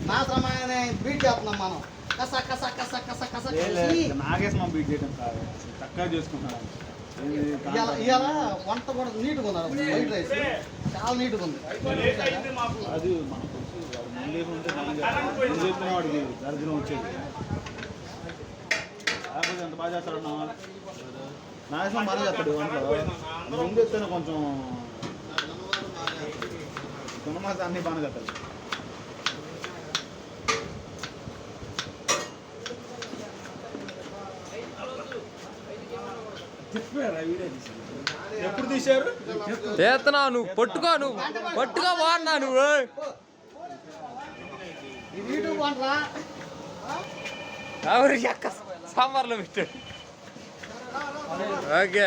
నాశనమైన beat చేస్తున్నాం మనం. కస కస కస కస కస నాగేశ్వరం బీట్ చేయడం కాదు, చక్కగా చేసుకుంటున్నాను. ఇవాళ వంట కూడా నీట్గా ఉన్నారు. వైట్ రైస్ చాలా నీట్గా ఉంది. అది మనకు ముందే ఉంటే చెప్పిన వాడికి దరిద్రం వచ్చేది. లేకపోతే ఎంత బాగా చేస్తాడన్నా నాగేశ్వరం బాగా చేస్తాడు వంటలో. ముందు వస్తేనే కొంచెం తునమాస అన్నీ బాగా చేస్తాడు. ఎప్పుడు తీశారు? చేస్తున్నావు నువ్వు, పట్టుకో నువ్వు, పట్టుకో వాడినా నువ్వు. ఎవరు ఎక్క సాంబార్లో పెట్టాడు. ఓకే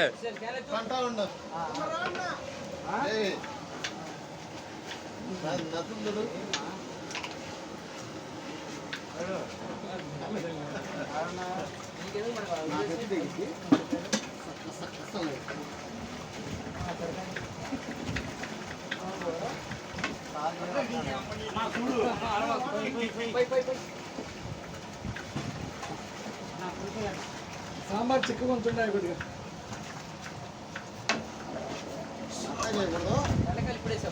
సాంబార్ చిక్కు కొంచెం కొద్దిగా ఇప్పుడేసా